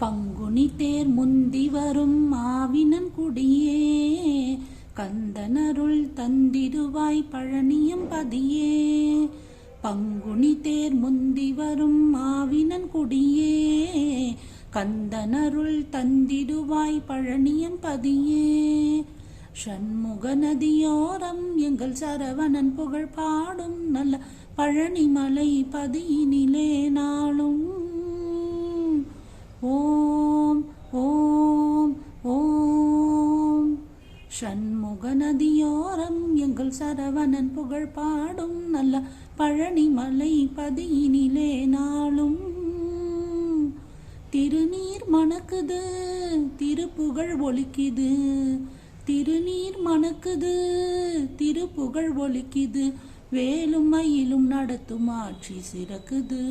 பங்குனி தேர் முந்தி வரும் ஆவினன் குடியே, கந்தனருள் தந்திடுவாய் பழனியம் பதியே. பங்குனி தேர் முந்தி வரும் ஆவினன் குடியே, கந்தனருள் தந்திடுவாய் பழனியம் பதியே. சண்முக நதியோரம் எங்கள் சரவணன் புகழ் பாடும் நல்ல பழனிமலை பதியினிலே நாளும் ஓம் ஓம் ஓம். சண்முக நதியோரம் எங்கள் சரவணன் புகழ் பாடும் நல்ல பழனிமலை பதியினிலே நாளும். திருநீர் மணக்குது திருப்புகழ் ஒலிக்குது, திருநீர் மணக்குது திருப்புகழ் ஒலிக்குது, வேலும் மயிலும் நடத்தும் ஆட்சி சிறக்குது.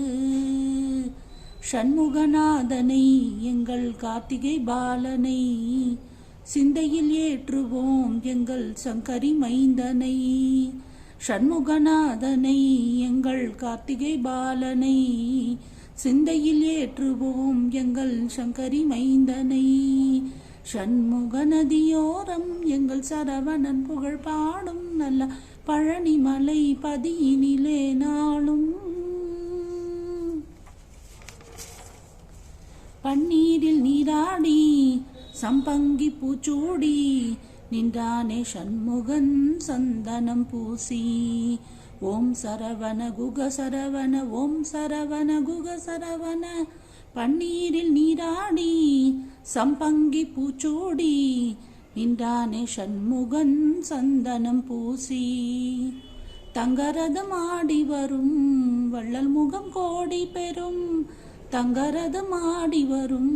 சண்முகநாதனை எங்கள் கார்த்திகை பாலனை, சிந்தையில் ஏற்றுவோம் எங்கள் சங்கரி மைந்தனை. சண்முகநாதனை எங்கள் கார்த்திகை பாலனை, சிந்தையில் ஏற்றுவோம் எங்கள் சங்கரி மைந்தனை. சண்முக நதியோரம் எங்கள் சரவணன் புகழ் பாடும் நல்ல பழனிமலை பதியினிலே நாளும். பன்னீரில் நீராடி சம்பங்கி பூச்சூடி, நின்றானே சண்முகன் சந்தனம் பூசி. ஓம் சரவண குக சரவண ஓம் சரவண குக சரவண. பன்னீரில் நீராடி சம்பங்கி பூச்சூடி, நின்றானே சண்முகன் சந்தனம் பூசி. தங்கரதம் ஆடி வரும் வள்ளல் முகம் கோடி பெறும், தங்கரதம் ஆடி வரும்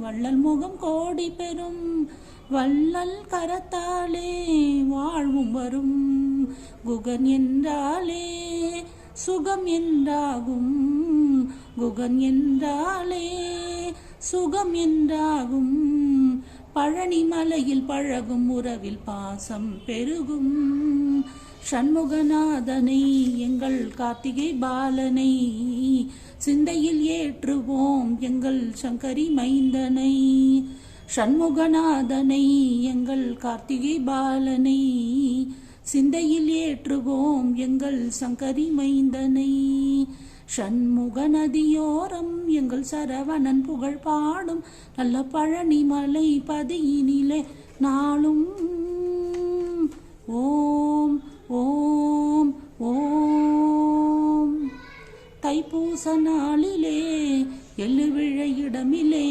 வள்ளல் முகம் கோடி பெறும். வள்ளல் கரத்தாலே வாழ்வும் வரும், குகன் என்றாலே சுகம் என்றாகும், குகன் என்றாலே சுகம் என்றாகும். பழனிமலையில் பழகும் உறவில் பாசம் பெருகும். சண்முகநாதனை எங்கள் கார்த்திகை பாலனை, சிந்தையில் ஏற்றுவோம் எங்கள் சங்கரி மைந்தனை. சண்முகநாதனை எங்கள் கார்த்திகை பாலனை, சிந்தையில் ஏற்றுவோம் எங்கள் சங்கரி மைந்தனை. சண்முக நதியோரம் எங்கள் சரவணன் புகழ் பாடும் நல்ல பழனிமலை பதியினிலே நாளும் ஓம் ஓம் ஓம். தைப்பூச நாளிலே எள்ளு விழையிடமிலே,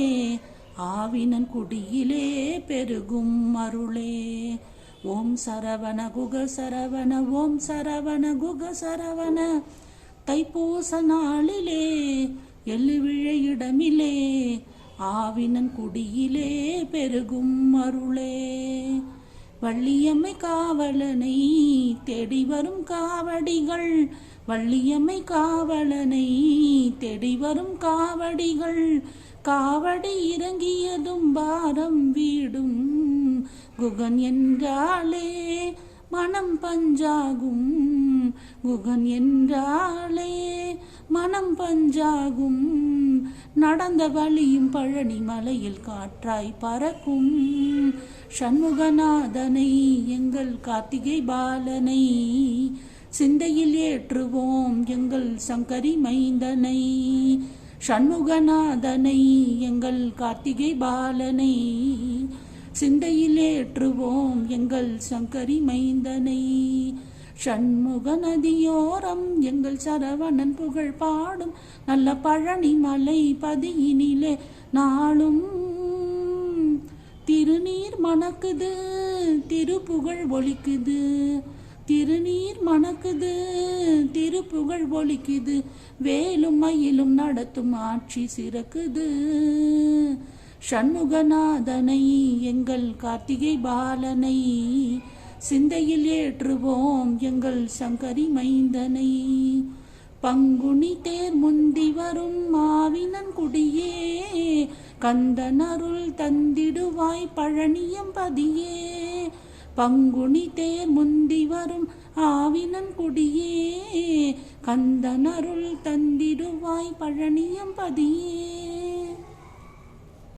ஆவினன் குடியிலே பெருகும் அருளே. ஓம் சரவண குக சரவண ஓம் சரவண குக சரவண. தைப்பூச நாளிலே எள்ளு விழையிடமிலே, ஆவினன் குடியிலே பெருகும் அருளே. வள்ளியம்மை காவலனை தேடி வரும் காவடிகள், வள்ளியம்மை காவலனை தேடி வரும் காவடிகள். காவடி இறங்கியதும் பாரம் வீடும், குகன் என்றாலே மனம் பஞ்சாகும், குகன் என்றாலே மனம் பஞ்சாகும். நடந்த வழியும் பழனி மலையில் காற்றாய் பறக்கும். சண்முகநாதனை எங்கள் கார்த்திகை பாலனை, சிந்தையில் ஏற்றுவோம் எங்கள் சங்கரி மைந்தனை. சண்முகநாதனை எங்கள் கார்த்திகை பாலனை, சிந்தையில் ஏற்றுவோம் எங்கள் சங்கரி மைந்தனை. சண்முக நதியோரம் எங்கள் சரவணன் புகழ் பாடும் நல்ல பழனிமலை பதியினிலே நாளும். திருநீர் மணக்குது திருப்புகழ் ஒலிக்குது, திருநீர் மணக்குது திருப்புகழ் ஒலிக்குது, வேலும் மயிலும் நடத்தும் ஆட்சி சிறக்குது. சண்முகநாதனை எங்கள் கார்த்திகை பாலனை, சிந்தையில் ஏற்றுவோம் எங்கள் சங்கரி மைந்தனை. பங்குனி தேர் முந்தி வரும் ஆவினன் குடியே, கந்தனருள் தந்திடுவாய் பழனியம் பதியே. பங்குனி தேர் முந்தி வரும் ஆவினன் குடியே, கந்தனருள் தந்திடுவாய் பழனியம் பதியே.